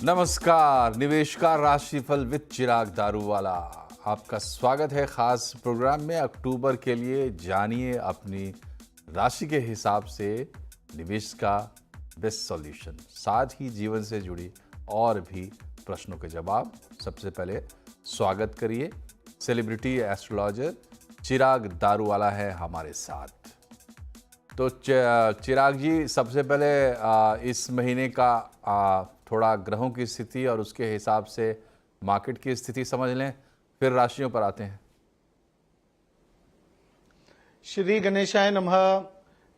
नमस्कार, निवेश का राशिफल विद चिराग दारूवाला। आपका स्वागत है खास प्रोग्राम में। अक्टूबर के लिए जानिए अपनी राशि के हिसाब से निवेश का बेस्ट सॉल्यूशन, साथ ही जीवन से जुड़ी और भी प्रश्नों के जवाब। सबसे पहले स्वागत करिए, सेलिब्रिटी एस्ट्रोलॉजर चिराग दारूवाला है हमारे साथ। तो चिराग जी, सबसे पहले इस महीने का थोड़ा ग्रहों की स्थिति और उसके हिसाब से मार्केट की स्थिति समझ लें, फिर राशियों पर आते हैं। श्री गणेशाय नमः।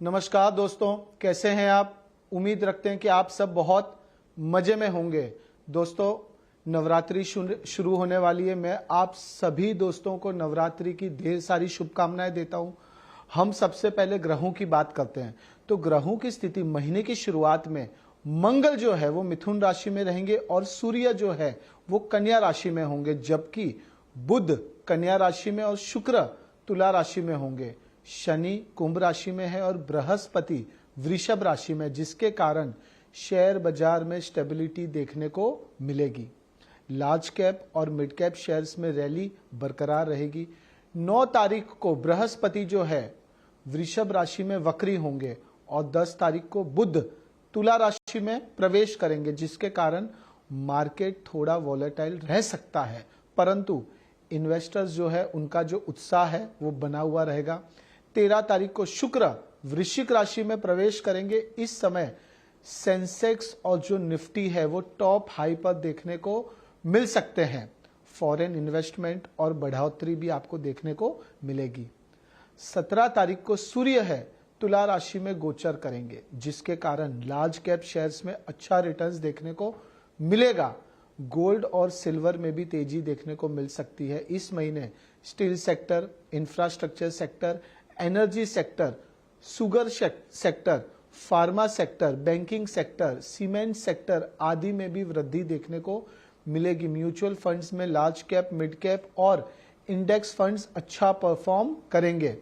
नमस्कार दोस्तों, कैसे हैं आप? उम्मीद रखते हैं कि आप सब बहुत मजे में होंगे। दोस्तों, नवरात्रि शुरू होने वाली है। मैं आप सभी दोस्तों को नवरात्रि की ढेर सारी शुभकामनाएं देता हूं। हम सबसे पहले ग्रहों की बात करते हैं। तो ग्रहों की स्थिति महीने की शुरुआत में मंगल जो है वो मिथुन राशि में रहेंगे और सूर्य जो है वो कन्या राशि में होंगे, जबकि बुध कन्या राशि में और शुक्र तुला राशि में होंगे। शनि कुंभ राशि में है और बृहस्पति वृषभ राशि में, जिसके कारण शेयर बाजार में स्टेबिलिटी देखने को मिलेगी। लार्ज कैप और मिड कैप शेयर्स में रैली बरकरार रहेगी। 9 तारीख को बृहस्पति जो है वृषभ राशि में वक्री होंगे और 10 तारीख को बुध तुला राशि में प्रवेश करेंगे, जिसके कारण मार्केट थोड़ा वॉलेटाइल रह सकता है, परंतु इन्वेस्टर्स जो है उनका जो उत्साह है वो बना हुआ रहेगा। 13 तारीख को शुक्र वृश्चिक राशि में प्रवेश करेंगे। इस समय सेंसेक्स और जो निफ्टी है वो टॉप हाई पर देखने को मिल सकते हैं। फॉरेन इन्वेस्टमेंट और बढ़ोतरी भी आपको देखने को मिलेगी। 17 तारीख को सूर्य है तुला राशि में गोचर करेंगे, जिसके कारण लार्ज कैप शेयर्स में अच्छा रिटर्न्स देखने को मिलेगा। गोल्ड और सिल्वर में भी तेजी देखने को मिल सकती है। इस महीने steel sector, infrastructure sector, energy sector, sugar sector, pharma sector, banking sector, cement sector आदि में भी वृद्धि देखने को मिलेगी। म्यूचुअल फंड्स में लार्ज कैप, मिड कैप और इंडेक्स फंड्स अच्छा परफॉर्म करेंगे।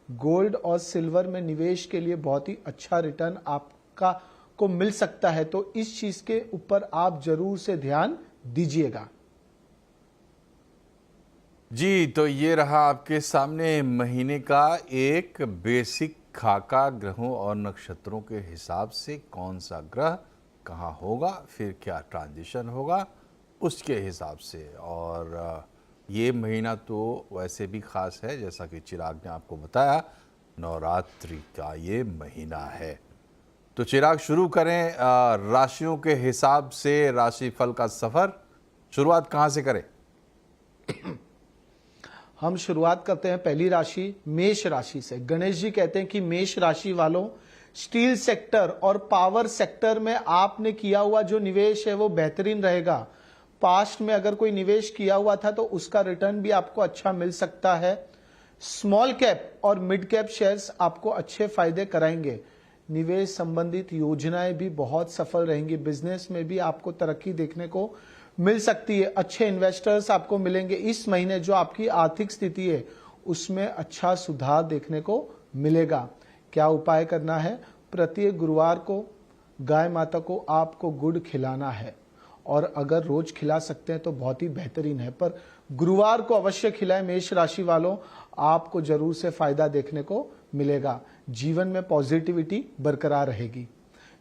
गोल्ड और सिल्वर में निवेश के लिए बहुत ही अच्छा रिटर्न आपका को मिल सकता है, तो इस चीज के ऊपर आप जरूर से ध्यान दीजिएगा। जी, तो ये रहा आपके सामने महीने का एक बेसिक खाका ग्रहों और नक्षत्रों के हिसाब से कौन सा ग्रह कहाँ होगा, फिर क्या ट्रांजिशन होगा उसके हिसाब से। और ये महीना तो वैसे भी खास है, जैसा कि चिराग ने आपको बताया, नवरात्रि का ये महीना है। तो चिराग, शुरू करें राशियों के हिसाब से राशिफल का सफर। शुरुआत कहाँ से करें? हम शुरुआत करते हैं पहली राशि मेष राशि से। गणेश जी कहते हैं कि मेष राशि वालों, स्टील सेक्टर और पावर सेक्टर में आपने किया हुआ जो निवेश है वो बेहतरीन रहेगा। पास्ट में अगर कोई निवेश किया हुआ था तो उसका रिटर्न भी आपको अच्छा मिल सकता है। स्मॉल कैप और मिड कैप शेयर्स आपको अच्छे फायदे कराएंगे। निवेश संबंधित योजनाएं भी बहुत सफल रहेंगी। बिजनेस में भी आपको तरक्की देखने को मिल सकती है। अच्छे इन्वेस्टर्स आपको मिलेंगे। इस महीने जो आपकी आर्थिक स्थिति है उसमें अच्छा सुधार देखने को मिलेगा। क्या उपाय करना है? प्रत्येक गुरुवार को गाय माता को आपको गुड़ खिलाना है, और अगर रोज खिला सकते हैं तो बहुत ही बेहतरीन है, पर गुरुवार को अवश्य खिलाएं। मेष राशि वालों, आपको जरूर से फायदा देखने को मिलेगा। जीवन में पॉजिटिविटी बरकरार रहेगी।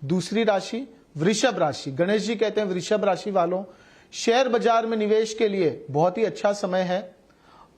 दूसरी राशि वृषभ राशि। गणेश जी कहते हैं वृषभ राशि वालों, शेयर बाजार में निवेश के लिए बहुत ही अच्छा समय है।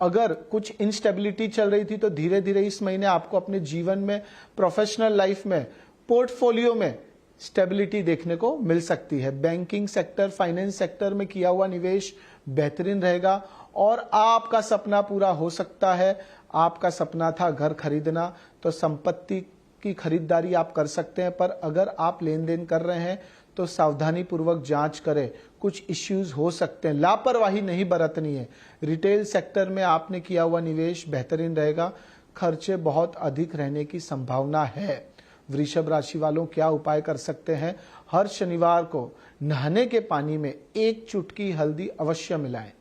अगर कुछ इंस्टेबिलिटी चल रही थी तो धीरे धीरे इस महीने आपको अपने जीवन में, प्रोफेशनल लाइफ में, पोर्टफोलियो में स्टेबिलिटी देखने को मिल सकती है। बैंकिंग सेक्टर, फाइनेंस सेक्टर में किया हुआ निवेश बेहतरीन रहेगा और आपका सपना पूरा हो सकता है। आपका सपना था घर खरीदना, तो संपत्ति की खरीदारी आप कर सकते हैं, पर अगर आप लेन देन कर रहे हैं तो सावधानी पूर्वक जांच करें, कुछ इश्यूज हो सकते हैं, लापरवाही नहीं बरतनी है। रिटेल सेक्टर में आपने किया हुआ निवेश बेहतरीन रहेगा। खर्चे बहुत अधिक रहने की संभावना है। वृषभ राशि वालों, क्या उपाय कर सकते हैं? हर शनिवार को नहाने के पानी में 1 चुटकी हल्दी अवश्य मिलाएं,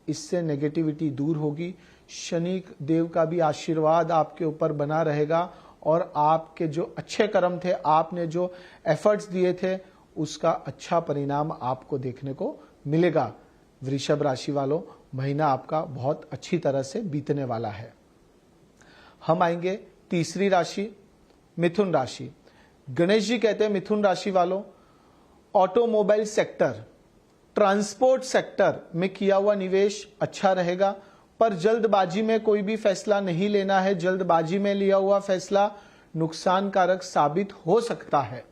इससे नेगेटिविटी दूर होगी। शनि देव का भी आशीर्वाद आपके ऊपर बना रहेगा और आपके जो अच्छे कर्म थे, आपने जो एफर्ट्स दिए थे, उसका अच्छा परिणाम आपको देखने को मिलेगा। वृषभ राशि वालों, महीना आपका बहुत अच्छी तरह से बीतने वाला है। हम आएंगे तीसरी राशि मिथुन राशि। गणेश जी कहते हैं मिथुन राशि वालों, ऑटोमोबाइल सेक्टर, ट्रांसपोर्ट सेक्टर में किया हुआ निवेश अच्छा रहेगा, पर जल्दबाजी में कोई भी फैसला नहीं लेना है। जल्दबाजी में लिया हुआ फैसला नुकसानकारक साबित हो सकता है।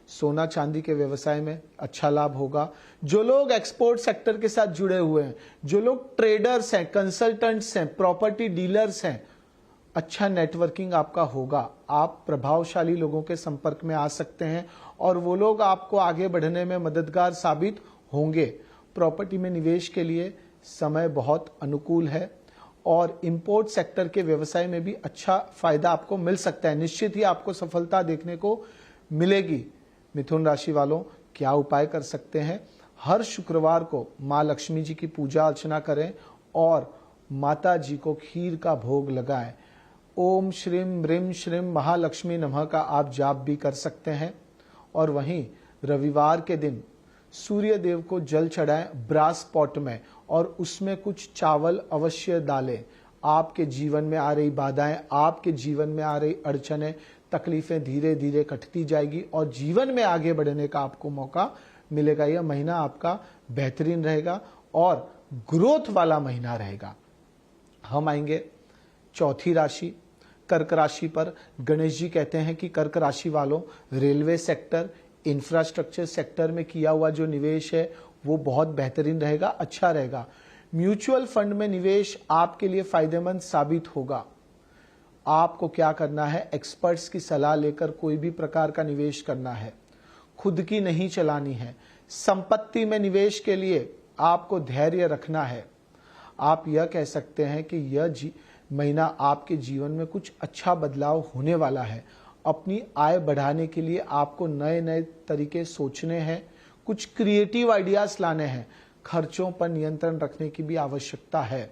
सोना चांदी के व्यवसाय में अच्छा लाभ होगा। जो लोग एक्सपोर्ट सेक्टर के साथ जुड़े हुए हैं, जो लोग ट्रेडर्स हैं, कंसल्टेंट्स हैं, प्रॉपर्टी डीलर्स हैं, अच्छा नेटवर्किंग आपका होगा। आप प्रभावशाली लोगों के संपर्क में आ सकते हैं और वो लोग आपको आगे बढ़ने में मददगार साबित होंगे। प्रॉपर्टी में निवेश के लिए समय बहुत अनुकूल है और इंपोर्ट सेक्टर के व्यवसाय में भी अच्छा फायदा आपको मिल सकता है। निश्चित ही आपको सफलता देखने को मिलेगी। मिथुन राशि वालों, क्या उपाय कर सकते हैं? हर शुक्रवार को माँ लक्ष्मी जी की पूजा अर्चना करें और माता जी को खीर का भोग लगाएं। ओम श्रीम ह्रीम श्रीम महालक्ष्मी नमः का आप जाप भी कर सकते हैं। और वहीं रविवार के दिन सूर्य देव को जल चढ़ाएं ब्रास पॉट में और उसमें कुछ चावल अवश्य डालें। आपके जीवन में आ रही बाधाएं, आपके जीवन में आ रही अड़चनें, तकलीफें धीरे धीरे कटती जाएगी और जीवन में आगे बढ़ने का आपको मौका मिलेगा। यह महीना आपका बेहतरीन रहेगा और ग्रोथ वाला महीना रहेगा। हम आएंगे चौथी राशि कर्क राशि पर। गणेश जी कहते हैं कि कर्क राशि वालों, रेलवे सेक्टर, इंफ्रास्ट्रक्चर सेक्टर में किया हुआ जो निवेश है वो बहुत बेहतरीन रहेगा, अच्छा रहेगा। म्यूचुअल फंड में निवेश आपके लिए फायदेमंद साबित होगा। आपको क्या करना है? एक्सपर्ट्स की सलाह लेकर कोई भी प्रकार का निवेश करना है, खुद की नहीं चलानी है। संपत्ति में निवेश के लिए आपको धैर्य रखना है। आप यह कह सकते हैं कि यह महीना आपके जीवन में कुछ अच्छा बदलाव होने वाला है। अपनी आय बढ़ाने के लिए आपको नए नए तरीके सोचने हैं, कुछ क्रिएटिव आइडियाज लाने हैं। खर्चों पर नियंत्रण रखने की भी आवश्यकता है।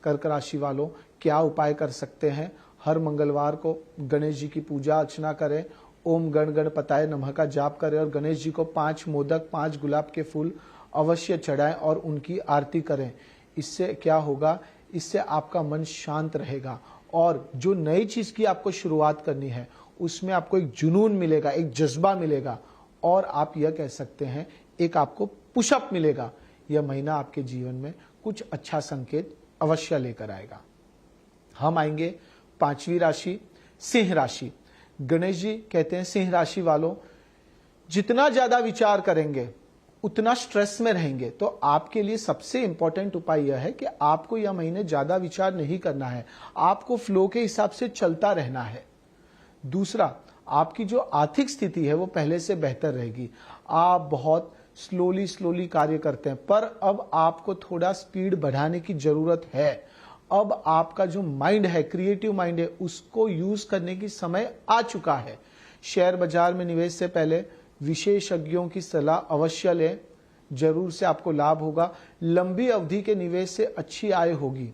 कर्क राशि वालों, क्या उपाय कर सकते हैं? हर मंगलवार को गणेश जी की पूजा अर्चना करें, ओम गण गणपताय नमः का जाप करें और गणेश जी को 5 मोदक 5 गुलाब के फूल अवश्य चढ़ाएं और उनकी आरती करें। इससे क्या होगा? इससे आपका मन शांत रहेगा और जो नई चीज की आपको शुरुआत करनी है उसमें आपको एक जुनून मिलेगा, एक जज्बा मिलेगा और आप यह कह सकते हैं एक आपको पुशअप मिलेगा। यह महीना आपके जीवन में कुछ अच्छा संकेत अवश्य लेकर आएगा। हम आएंगे पांचवी राशि सिंह राशि। गणेश जी कहते हैं सिंह राशि वालों, जितना ज्यादा विचार करेंगे उतना स्ट्रेस में रहेंगे। तो आपके लिए सबसे इंपॉर्टेंट उपाय यह है कि आपको यह महीने ज्यादा विचार नहीं करना है, आपको फ्लो के हिसाब से चलता रहना है। दूसरा, आपकी जो आर्थिक स्थिति है वो पहले से बेहतर रहेगी। आप बहुत स्लोली कार्य करते हैं, पर अब आपको थोड़ा स्पीड बढ़ाने की जरूरत है। अब आपका जो माइंड है, क्रिएटिव माइंड है, उसको यूज करने की समय आ चुका है। शेयर बाजार में निवेश से पहले विशेषज्ञों की सलाह अवश्य लें, जरूर से आपको लाभ होगा। लंबी अवधि के निवेश से अच्छी आय होगी।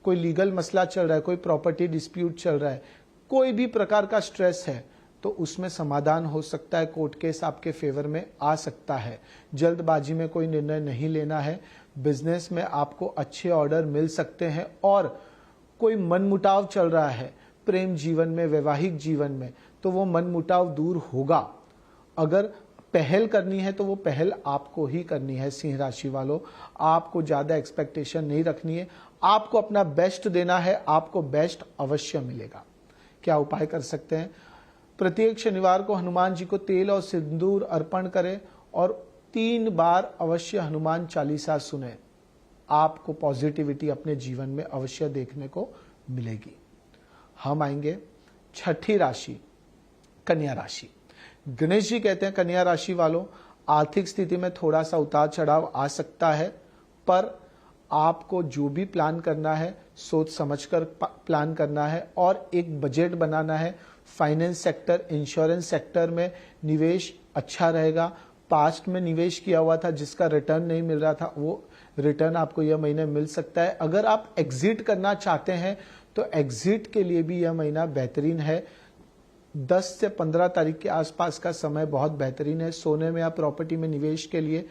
कोई लीगल मसला चल रहा है, कोई प्रॉपर्टी डिस्प्यूट चल रहा है, कोई भी प्रकार का स्ट्रेस है तो उसमें समाधान हो सकता है। कोर्ट केस आपके फेवर में आ सकता है। जल्दबाजी में कोई निर्णय नहीं लेना है। बिजनेस में आपको अच्छे ऑर्डर मिल सकते हैं और कोई मनमुटाव चल रहा है प्रेम जीवन में, वैवाहिक जीवन में, तो वो मनमुटाव दूर होगा। अगर पहल करनी है तो वो पहल आपको ही करनी है। सिंह राशि वालों, आपको ज्यादा एक्सपेक्टेशन नहीं रखनी है, आपको अपना बेस्ट देना है, आपको बेस्ट अवश्य मिलेगा। क्या उपाय कर सकते हैं? प्रत्येक शनिवार को हनुमान जी को तेल और सिंदूर अर्पण करें और 3 बार अवश्य हनुमान चालीसा सुने। आपको पॉजिटिविटी अपने जीवन में अवश्य देखने को मिलेगी। हम आएंगे छठी राशि कन्या राशि। गणेश जी कहते हैं कन्या राशि वालों, आर्थिक स्थिति में थोड़ा सा उतार चढ़ाव आ सकता है, पर आपको जो भी प्लान करना है सोच समझकर प्लान करना है और एक बजट बनाना है। फाइनेंस सेक्टर, इंश्योरेंस सेक्टर में निवेश अच्छा रहेगा। पास्ट में निवेश किया हुआ था जिसका रिटर्न नहीं मिल रहा था, वो रिटर्न आपको यह महीने मिल सकता है। अगर आप एग्जिट करना चाहते हैं तो एग्जिट के लिए भी यह महीना बेहतरीन है। 10 से 15 तारीख के आसपास का समय बहुत बेहतरीन है। सोने में या प्रॉपर्टी में निवेश के लिए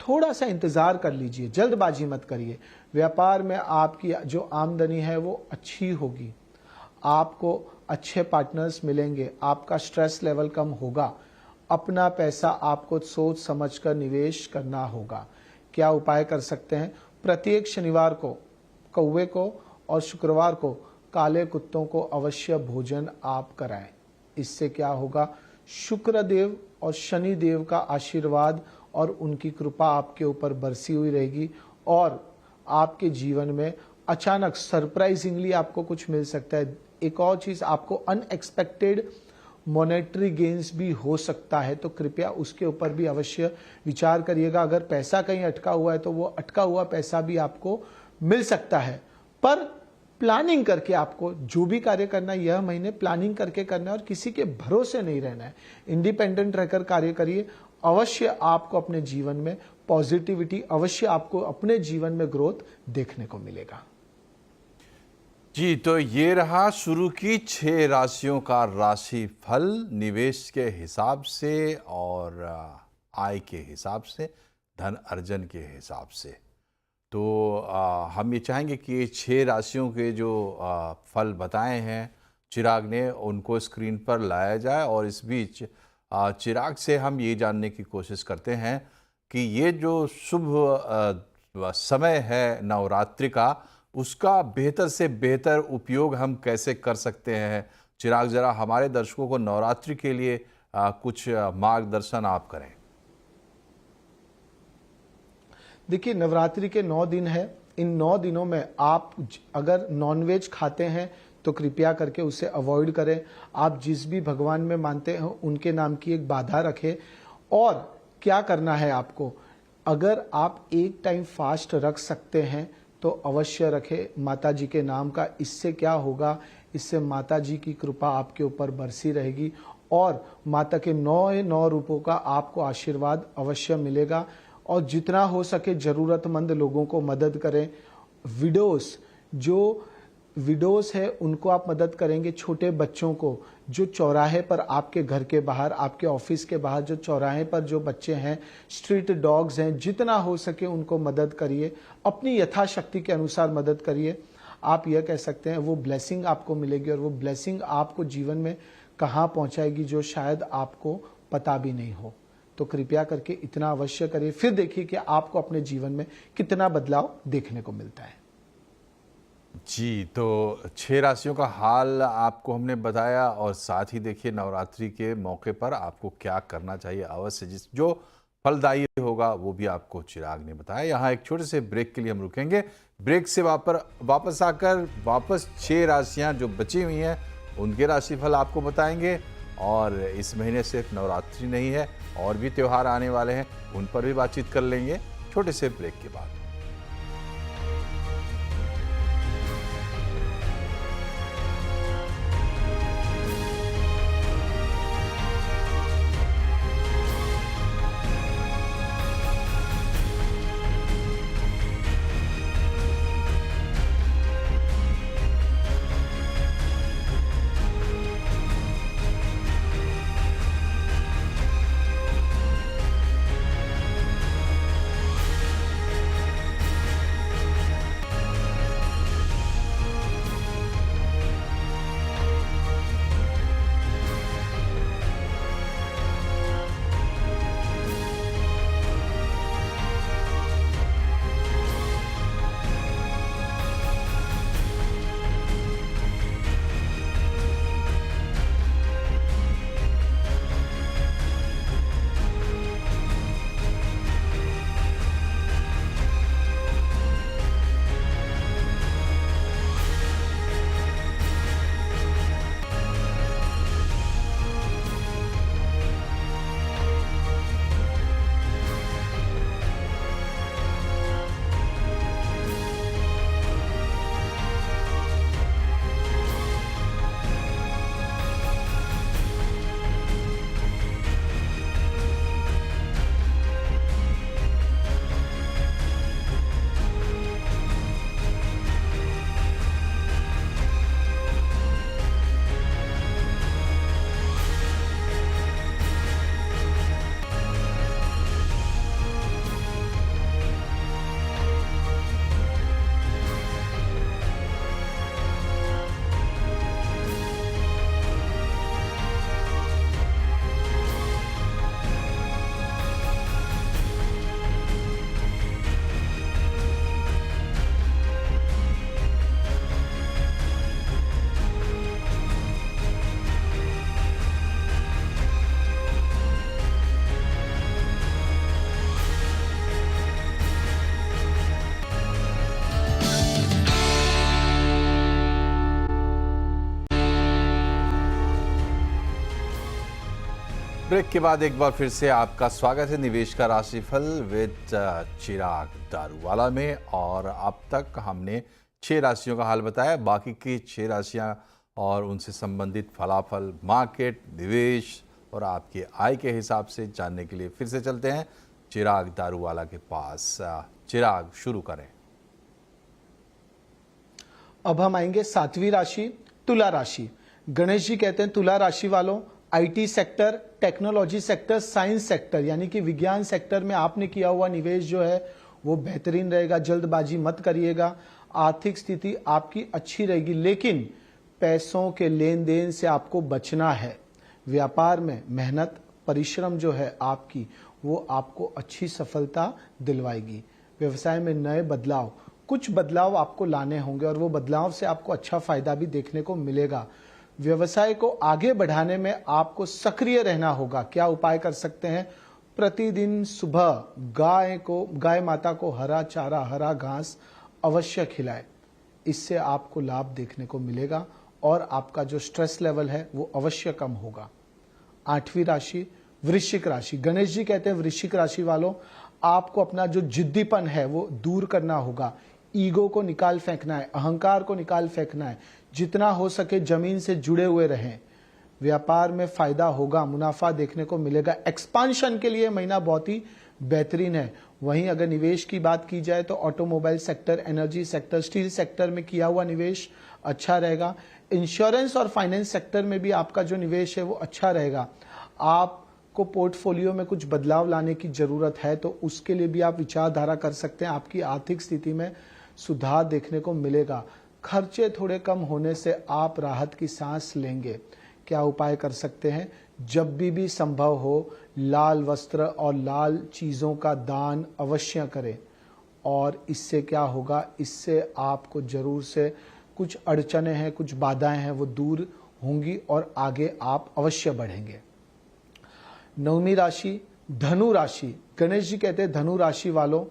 थोड़ा सा इंतजार कर लीजिए, जल्दबाजी मत करिए। व्यापार में आपकी जो आमदनी है वो अच्छी होगी, आपको अच्छे पार्टनर्स मिलेंगे, आपका स्ट्रेस लेवल कम होगा। अपना पैसा आपको सोच समझकर निवेश करना होगा। क्या उपाय कर सकते हैं? प्रत्येक शनिवार को कौवे को और शुक्रवार को काले कुत्तों को अवश्य भोजन आप कराएं। इससे क्या होगा? शुक्र देव और शनि देव का आशीर्वाद और उनकी कृपा आपके ऊपर बरसी हुई रहेगी और आपके जीवन में अचानक सरप्राइजिंगली आपको कुछ मिल सकता है। एक और चीज, आपको अनएक्सपेक्टेड मॉनेटरी गेन्स भी हो सकता है, तो कृपया उसके ऊपर भी अवश्य विचार करिएगा। अगर पैसा कहीं अटका हुआ है तो वो अटका हुआ पैसा भी आपको मिल सकता है, पर प्लानिंग करके आपको जो भी कार्य करना है यह महीने प्लानिंग करके करना है और किसी के भरोसे नहीं रहना है। इंडिपेंडेंट रहकर कार्य करिए। अवश्य आपको अपने जीवन में पॉजिटिविटी, अवश्य आपको अपने जीवन में ग्रोथ देखने को मिलेगा। जी, तो ये रहा शुरू की 6 राशियों का राशि फल, निवेश के हिसाब से और आय के हिसाब से, धन अर्जन के हिसाब से। तो हम ये चाहेंगे कि ये 6 राशियों के जो फल बताए हैं चिराग ने, उनको स्क्रीन पर लाया जाए और इस बीच चिराग से हम ये जानने की कोशिश करते हैं कि ये जो शुभ समय है नवरात्रि का, उसका बेहतर से बेहतर उपयोग हम कैसे कर सकते हैं। चिराग, जरा हमारे दर्शकों को नवरात्रि के लिए कुछ मार्गदर्शन आप करें। देखिए, नवरात्रि के 9 दिन है। इन 9 दिनों में आप अगर नॉनवेज खाते हैं तो कृपया करके उसे अवॉइड करें। आप जिस भी भगवान में मानते हैं उनके नाम की एक बाधा रखें। और क्या करना है आपको, अगर आप एक टाइम फास्ट रख सकते हैं तो अवश्य रखें माता जी के नाम का। इससे क्या होगा, इससे माता जी की कृपा आपके ऊपर बरसी रहेगी और माता के 9 रूपों का आपको आशीर्वाद अवश्य मिलेगा। और जितना हो सके जरूरतमंद लोगों को मदद करें। जो विडोस है उनको आप मदद करेंगे। छोटे बच्चों को, जो चौराहे पर आपके घर के बाहर, आपके ऑफिस के बाहर जो चौराहे पर जो बच्चे हैं, स्ट्रीट डॉग्स हैं, जितना हो सके उनको मदद करिए। अपनी यथाशक्ति के अनुसार मदद करिए। आप यह कह सकते हैं वो ब्लेसिंग आपको मिलेगी और वो ब्लेसिंग आपको जीवन में कहाँ पहुंचाएगी जो शायद आपको पता भी नहीं हो। तो कृपया करके इतना अवश्य करिए, फिर देखिए कि आपको अपने जीवन में कितना बदलाव देखने को मिलता है। जी, तो 6 राशियों का हाल आपको हमने बताया और साथ ही देखिए नवरात्रि के मौके पर आपको क्या करना चाहिए अवश्य, जो फलदायी होगा वो भी आपको चिराग ने बताया। यहाँ एक छोटे से ब्रेक के लिए हम रुकेंगे। ब्रेक से वापस आकर 6 राशियाँ जो बची हुई हैं उनके राशिफल आपको बताएंगे। और इस महीने सिर्फ नवरात्रि नहीं है, और भी त्यौहार आने वाले हैं, उन पर भी बातचीत कर लेंगे छोटे से ब्रेक के बाद। ब्रेक के बाद एक बार फिर से आपका स्वागत है निवेश का राशिफल विद चिराग दारूवाला में। और अब तक हमने 6 राशियों का हाल बताया। बाकी की 6 राशियां और उनसे संबंधित फलाफल, मार्केट, निवेश और आपकी आय के हिसाब से जानने के लिए फिर से चलते हैं चिराग दारूवाला के पास। चिराग, शुरू करें। अब हम आएंगे 7वीं राशि तुला राशि। गणेश जी कहते हैं तुला राशि वालों, IT sector, technology sector, science sector यानी कि विज्ञान सेक्टर में आपने किया हुआ निवेश जो है वो बेहतरीन रहेगा। जल्दबाजी मत करिएगा। आर्थिक स्थिति आपकी अच्छी रहेगी, लेकिन पैसों के लेन देन से आपको बचना है। व्यापार में मेहनत, परिश्रम जो है आपकी वो आपको अच्छी सफलता दिलवाएगी। व्यवसाय में नए बदलाव, कुछ बदलाव आपको लाने होंगे और वो बदलाव से आपको अच्छा फायदा भी देखने को मिलेगा। व्यवसाय को आगे बढ़ाने में आपको सक्रिय रहना होगा। क्या उपाय कर सकते हैं? प्रतिदिन सुबह गाय माता को हरा चारा, हरा घास अवश्य खिलाए। इससे आपको लाभ देखने को मिलेगा और आपका जो स्ट्रेस लेवल है वो अवश्य कम होगा। 8वीं राशि वृश्चिक राशि। गणेश जी कहते हैं वृश्चिक राशि वालों, आपको अपना जो जिद्दीपन है वो दूर करना होगा। ईगो को निकाल फेंकना है, अहंकार को निकाल फेंकना है। जितना हो सके जमीन से जुड़े हुए रहें। व्यापार में फायदा होगा, मुनाफा देखने को मिलेगा। एक्सपांशन के लिए महीना बहुत ही बेहतरीन है। वहीं अगर निवेश की बात की जाए तो automobile sector, energy sector, steel sector में किया हुआ निवेश अच्छा रहेगा। इंश्योरेंस और फाइनेंस सेक्टर में भी आपका जो निवेश है वो अच्छा रहेगा। आपको पोर्टफोलियो में कुछ बदलाव लाने की जरूरत है तो उसके लिए भी आप विचारधारा कर सकते हैं। आपकी आर्थिक स्थिति में सुधार देखने को मिलेगा। खर्चे थोड़े कम होने से आप राहत की सांस लेंगे। क्या उपाय कर सकते हैं? जब भी संभव हो लाल वस्त्र और लाल चीज़ों का दान अवश्य करें और इससे क्या होगा, इससे आपको जरूर से कुछ अड़चने हैं, कुछ बाधाएं हैं वो दूर होंगी और आगे आप अवश्य बढ़ेंगे। 9वीं राशि धनु राशि। गणेश जी कहते हैं धनु राशि वालों,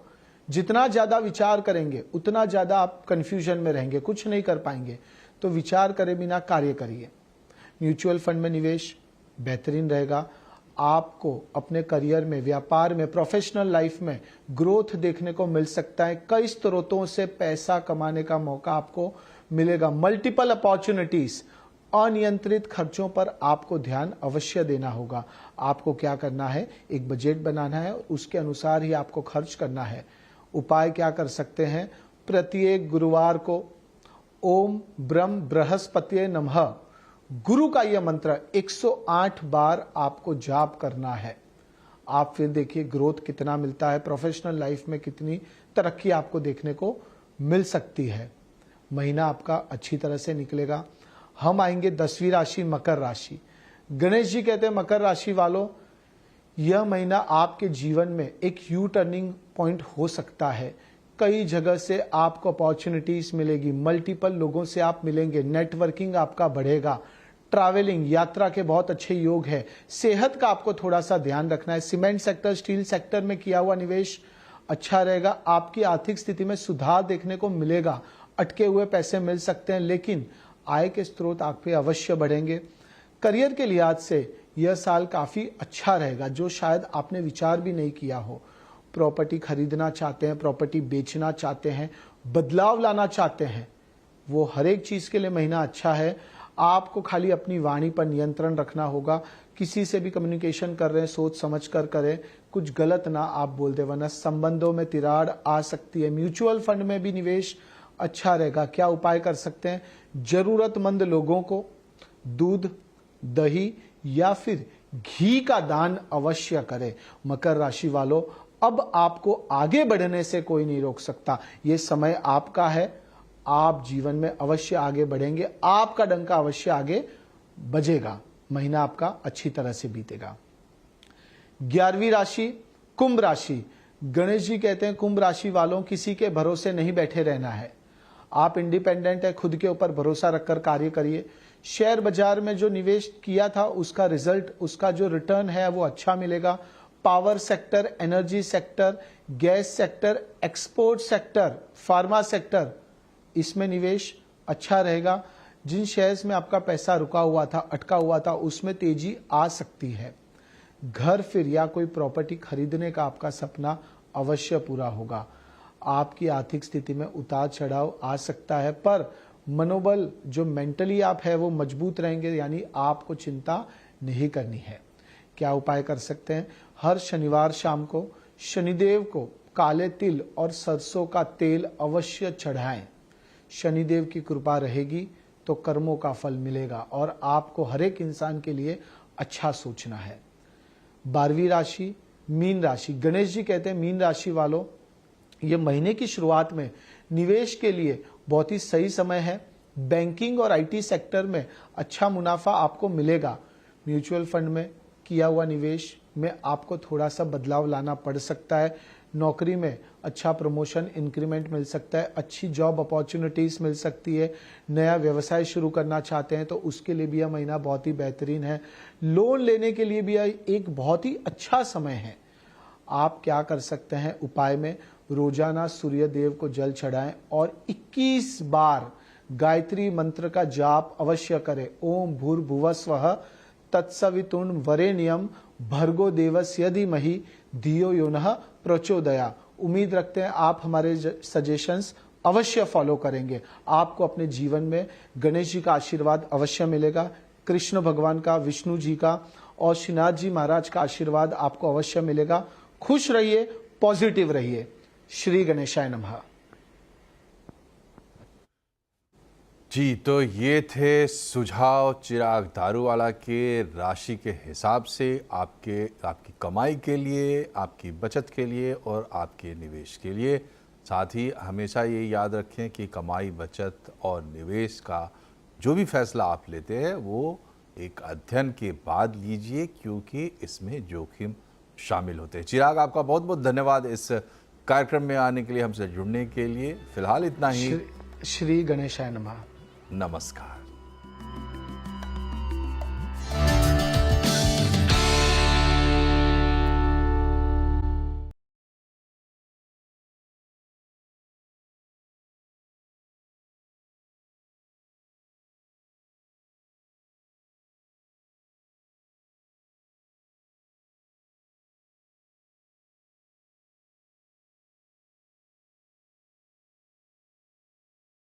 जितना ज्यादा विचार करेंगे उतना ज्यादा आप कंफ्यूजन में रहेंगे, कुछ नहीं कर पाएंगे। तो विचार करे बिना कार्य करिए। म्यूचुअल फंड में निवेश बेहतरीन रहेगा। आपको अपने करियर में, व्यापार में, प्रोफेशनल लाइफ में ग्रोथ देखने को मिल सकता है। कई स्रोतों से पैसा कमाने का मौका आपको मिलेगा। Multiple opportunities. अनियंत्रित खर्चों पर आपको ध्यान अवश्य देना होगा। आपको क्या करना है, एक बजट बनाना है और उसके अनुसार ही आपको खर्च करना है। उपाय क्या कर सकते हैं? प्रत्येक गुरुवार को ओम ब्रह्म बृहस्पतिये नमः गुरु का यह मंत्र 108 बार आपको जाप करना है। आप फिर देखिए ग्रोथ कितना मिलता है, प्रोफेशनल लाइफ में कितनी तरक्की आपको देखने को मिल सकती है। महीना आपका अच्छी तरह से निकलेगा। हम आएंगे 10वीं राशि मकर राशि। गणेश जी कहते हैं मकर राशि वालों, यह महीना आपके जीवन में एक यू टर्निंग पॉइंट हो सकता है। कई जगह से आपको अपॉर्चुनिटीज मिलेगी। मल्टीपल लोगों से आप मिलेंगे। नेटवर्किंग आपका बढ़ेगा। ट्रैवलिंग, यात्रा के बहुत अच्छे योग है। सेहत का आपको थोड़ा सा ध्यान रखना है। सीमेंट सेक्टर, स्टील सेक्टर में किया हुआ निवेश अच्छा रहेगा। आपकी आर्थिक स्थिति में सुधार देखने को मिलेगा। अटके हुए पैसे मिल सकते हैं, लेकिन आय के स्रोत आप पे अवश्य बढ़ेंगे। करियर के लिहाज से यह साल काफी अच्छा रहेगा, जो शायद आपने विचार भी नहीं किया हो। प्रॉपर्टी खरीदना चाहते हैं, प्रॉपर्टी बेचना चाहते हैं, बदलाव लाना चाहते हैं, वो हर एक चीज के लिए महीना अच्छा है। आपको खाली अपनी वाणी पर नियंत्रण रखना होगा। किसी से भी कम्युनिकेशन कर रहे हैं, सोच समझ कर करें, कुछ गलत ना आप बोल दे, वरना संबंधों में तिराड़ आ सकती है। म्यूचुअल फंड में भी निवेश अच्छा रहेगा। क्या उपाय कर सकते हैं? जरूरतमंद लोगों को दूध, दही या फिर घी का दान अवश्य करें। मकर राशि वालों, अब आपको आगे बढ़ने से कोई नहीं रोक सकता। ये समय आपका है। आप जीवन में अवश्य आगे बढ़ेंगे। आपका डंका अवश्य आगे बजेगा। महीना आपका अच्छी तरह से बीतेगा। 11वीं राशि कुंभ राशि। गणेश जी कहते हैं कुंभ राशि वालों, किसी के भरोसे नहीं बैठे रहना है। आप इंडिपेंडेंट है, खुद के ऊपर भरोसा रखकर कार्य करिए। शेयर बाजार में जो निवेश किया था उसका रिजल्ट, उसका जो रिटर्न है वो अच्छा मिलेगा। Power sector, energy sector, gas sector, export sector, pharma sector, इसमें निवेश अच्छा रहेगा। जिन शेयर्स में आपका पैसा रुका हुआ था, अटका हुआ था, उसमें तेजी आ सकती है। घर फिर या कोई प्रॉपर्टी खरीदने का आपका सपना अवश्य पूरा होगा। आपकी आर्थिक स्थिति में उतार चढ़ाव आ सकता है, पर मनोबल जो मेंटली आप है वो मजबूत रहेंगे, यानी आपको चिंता नहीं करनी है। क्या उपाय कर सकते हैं? हर शनिवार शाम को शनिदेव को काले तिल और सरसों का तेल अवश्य चढ़ाएं। शनिदेव की कृपा रहेगी तो कर्मों का फल मिलेगा और आपको हर एक इंसान के लिए अच्छा सोचना है। 12वीं राशि मीन राशि। गणेश जी कहते हैं मीन राशि वालों, ये महीने की शुरुआत में निवेश के लिए बहुत ही सही समय है। बैंकिंग और आईटी सेक्टर में अच्छा मुनाफा आपको मिलेगा। म्यूचुअल फंड में किया हुआ निवेश में आपको थोड़ा सा बदलाव लाना पड़ सकता है। नौकरी में अच्छा प्रमोशन, इंक्रीमेंट मिल सकता है। अच्छी जॉब अपॉर्चुनिटीज मिल सकती है। नया व्यवसाय शुरू करना चाहते हैं तो उसके लिए भी यह महीना बहुत ही बेहतरीन है। लोन लेने के लिए भी यह एक बहुत ही अच्छा समय है। आप क्या कर सकते हैं उपाय में? रोजाना सूर्य देव को जल चढ़ाएं और 21 बार गायत्री मंत्र का जाप अवश्य करें। ओम भूर्भुवस्वः तत्सवितुर् वरेण्यम भर्गो देवस्य धीमहि धियो यो नः प्रचोदयात्। उम्मीद रखते हैं आप हमारे सजेशंस अवश्य फॉलो करेंगे। आपको अपने जीवन में गणेश जी का आशीर्वाद अवश्य मिलेगा। कृष्ण भगवान का, विष्णु जी का और श्रीनाथ जी महाराज का आशीर्वाद आपको अवश्य मिलेगा। खुश रहिए, पॉजिटिव रहिए। श्री गणेशाय नमः। जी, तो ये थे सुझाव चिराग दारूवाला के राशि के हिसाब से आपकी कमाई के लिए, आपकी बचत के लिए और आपके निवेश के लिए। साथ ही हमेशा ये याद रखें कि कमाई, बचत और निवेश का जो भी फैसला आप लेते हैं वो एक अध्ययन के बाद लीजिए, क्योंकि इसमें जोखिम शामिल होते हैं। चिराग, आपका बहुत बहुत धन्यवाद इस कार्यक्रम में आने के लिए, हमसे जुड़ने के लिए। फिलहाल इतना ही। श्री गणेशाय नमः। नमस्कार।